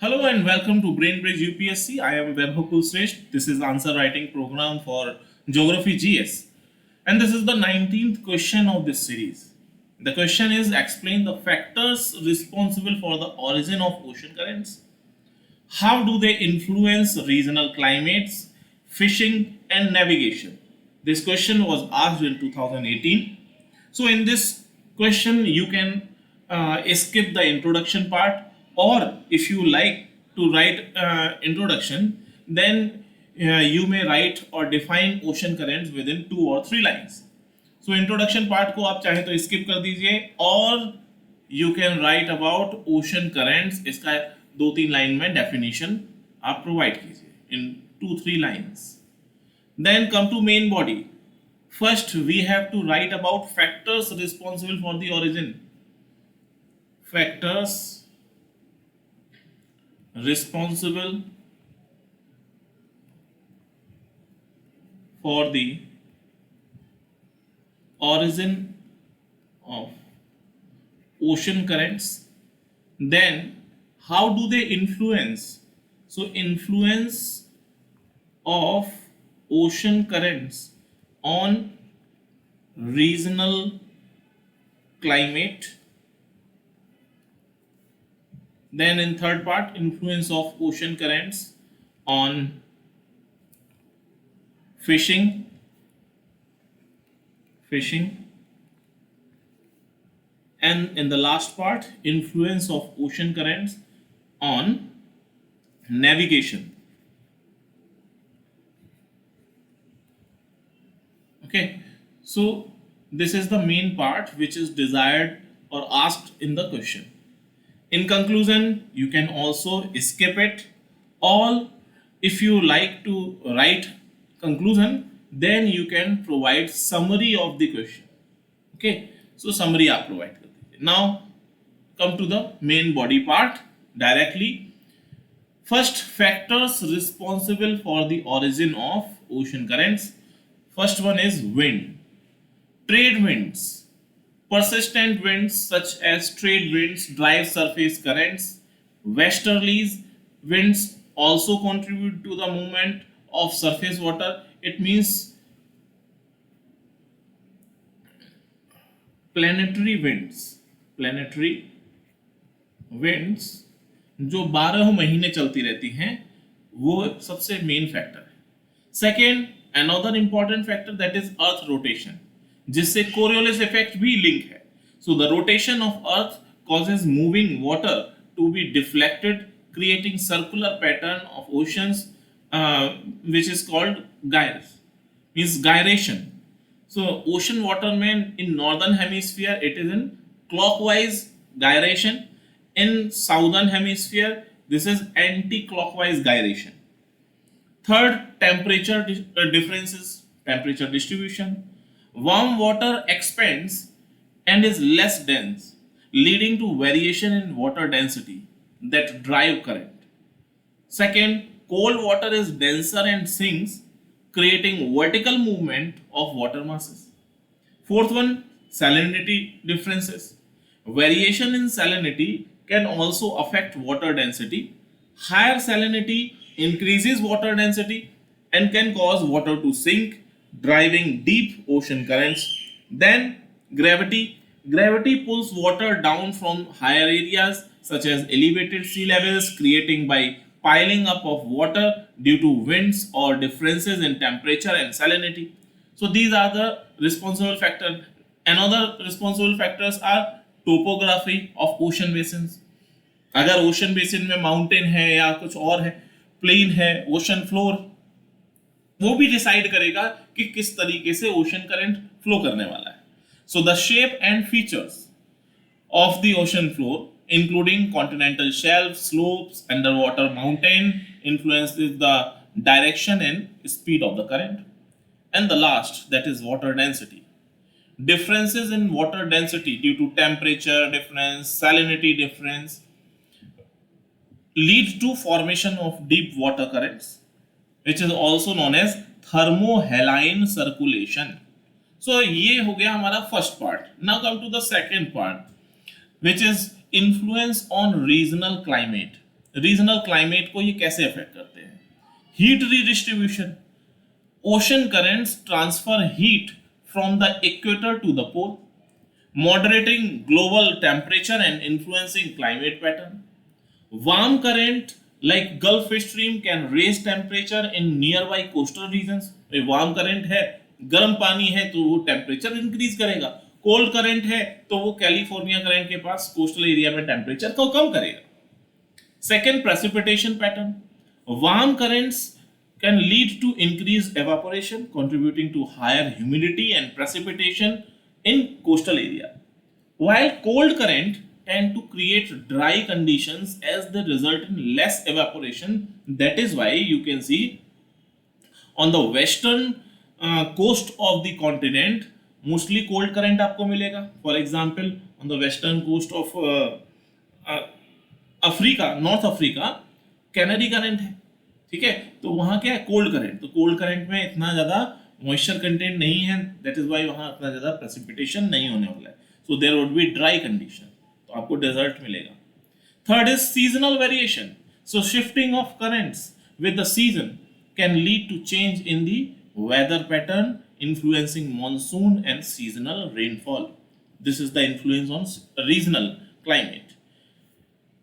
Hello and welcome to BrainBridge UPSC. I am Vaibhav Kulshrestha. This is answer writing program for Geography GS. And this is the 19th question of this series. The question is explain the factors responsible for the origin of ocean currents. How do they influence regional climates, fishing and navigation? This question was asked in 2018. So in this question, you can skip the introduction part, or if you like to write introduction, then you may write or define ocean currents within 2 or 3 lines. So introduction part को आप चाहे तो skip कर दीजिए, और you can write about ocean currents. इसका 2-3 line में definition आप provide कीजिए in 2-3 lines. Then come to main body. First, we have to write about factors responsible for the origin. Factors responsible for the origin of ocean currents. Then, how do they influence? So, influence of ocean currents on regional climate. Then in third part, influence of ocean currents on fishing, and in the last part, influence of ocean currents on navigation. Okay, so this is the main part which is desired or asked in the question. In conclusion, you can also skip it, or if you like to write conclusion, then you can provide summary of the question. Okay, so summary आप provide कर दीजिए. Now come to the main body part directly. First, factors responsible for the origin of ocean currents. First one is wind. Trade winds. Persistent winds such as trade winds drive surface currents. Westerlies winds also contribute to the movement of surface water. It means planetary winds जो 12 महीने चलती रहती हैं, वो सबसे main factor है. Second, another important factor, that is earth rotation, जिससे Coriolis effect भी लिंक है. So the rotation of earth causes moving water to be deflected, creating circular pattern of oceans, which is called gyres, means gyration. So ocean water में in northern hemisphere it is in clockwise gyration. In southern hemisphere this is anti-clockwise gyration. Third, temperature differences, temperature distribution. Warm water expands and is less dense, leading to variation in water density that drive current. Second, cold water is denser and sinks, creating vertical movement of water masses. Fourth one, salinity differences. Variation in salinity can also affect water density. Higher salinity increases water density and can cause water to sink, driving deep ocean currents. Then gravity. Gravity pulls water down from higher areas such as elevated sea levels, creating by piling up of water due to winds or differences in temperature and salinity. So these are the responsible factors. Another responsible factors are topography of ocean basins. अगर ocean basin में mountain है या कुछ और है, plane है, ocean floor, वो भी डिसाइड करेगा कि किस तरीके से ओशन करंट फ्लो करने वाला है. So the shape and features of the ocean floor including continental shelf, slopes, underwater mountain influences the direction and speed of the current. And the last, that is water density. Differences in water density due to temperature difference, salinity difference lead to formation of deep water currents, which is also known as thermohaline circulation. So ये हो गया हमारा first part. Now come to the second part, which is influence on regional climate. Regional climate को ये कैसे affect करते हैं। Heat redistribution, ocean currents transfer heat from the equator to the pole, moderating global temperature and influencing climate pattern. Warm current like Gulf stream can raise temperature in nearby coastal regions. Warm current है, गर्म पानी है तो वो temperature increase करेगा, cold current है तो वो कैलिफोर्निया करंट के पास कोस्टल एरिया में टेम्परेचर को कम करेगा। Second, precipitation pattern, warm currents can lead to increased evaporation contributing to higher humidity and precipitation in coastal area, while cold current tend to create dry conditions as they result in less evaporation. That is why you can see on the western coast of the continent mostly cold current आपको मिलेगा। For example, on the western coast of Africa, north Africa, Kennedy current है, ठीक है, तो वहां क्या है, cold current. तो कोल्ड करंट में इतना ज्यादा मॉइस्चर कंटेंट नहीं है, दैट इज व्हाई वहां इतना ज्यादा प्रेसिपिटेशन नहीं होने वाला है, so there would be dry condition, तो आपको डेजर्ट मिलेगा। Third is seasonal variation, so shifting of currents with the season can lead to change in the weather pattern influencing monsoon and seasonal rainfall. This is the influence on regional climate.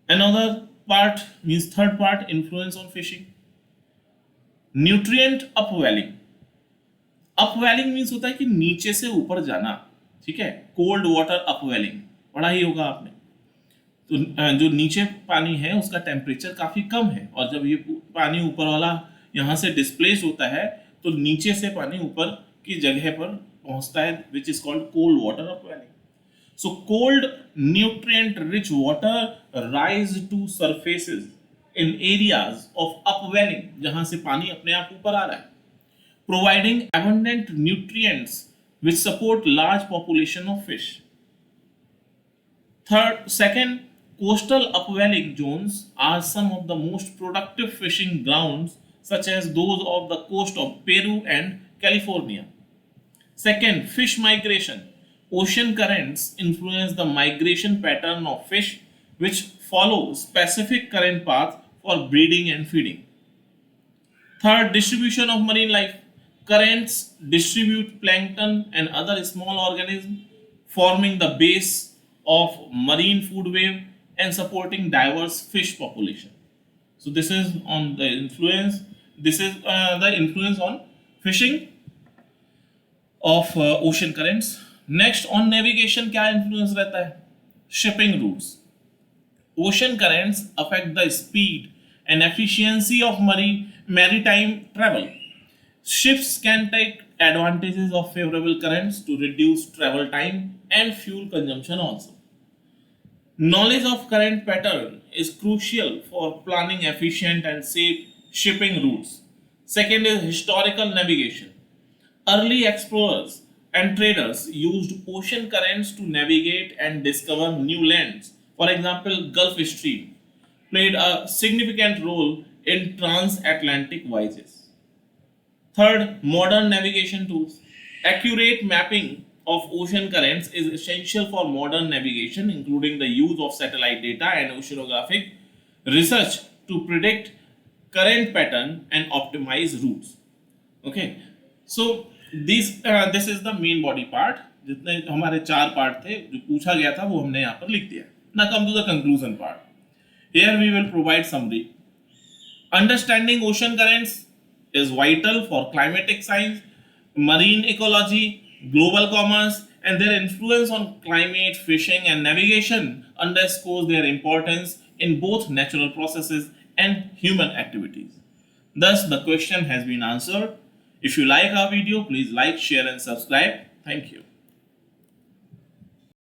Another part means third part, influence on fishing. Nutrient upwelling. Upwelling means होता है कि नीचे से ऊपर जाना, ठीक है, cold water upwelling पढ़ा ही होगा आपने। तो जो नीचे पानी है उसका टेम्परेचर काफी कम है, और जब ये पानी ऊपर वाला यहाँ से डिस्प्लेस होता है तो नीचे से पानी ऊपर की जगह पर पहुंचता है, which is called cold water upwelling. So cold nutrient rich water rise to surfaces in areas of upwelling, जहां से पानी अपने आप ऊपर आ रहा है, providing abundant nutrients which support large population of fish. Second, coastal upwelling zones are some of the most productive fishing grounds, such as those of the coast of Peru and California. Second, fish migration. Ocean currents influence the migration pattern of fish, which follow specific current paths for breeding and feeding. Third, distribution of marine life. Currents distribute plankton and other small organisms, forming the base of marine food web and supporting diverse fish population. So this is on the influence. This is the influence on fishing of ocean currents. Next, on navigation क्या influence रहता है? Shipping routes. Ocean currents affect the speed and efficiency of maritime travel. Ships can take advantages of favorable currents to reduce travel time and fuel consumption also. Knowledge of current pattern is crucial for planning efficient and safe shipping routes. Second is historical navigation. Early explorers and traders used ocean currents to navigate and discover new lands. For example, Gulf Stream played a significant role in transatlantic voyages. Third, modern navigation tools. Accurate mapping of ocean currents is essential for modern navigation, including the use of satellite data and oceanographic research to predict current pattern and optimize routes. Okay, so this is the main body part. जितने हमारे चार part थे जो पूछा गया था वो हमने यहाँ पर लिख दिया। Now come to the conclusion part. Here we will provide summary. Understanding ocean currents is vital for climatic science, marine ecology, global commerce, and their influence on climate, fishing, and navigation underscores their importance in both natural processes and human activities. Thus, the question has been answered. If you like our video, please like, share, and subscribe. Thank you.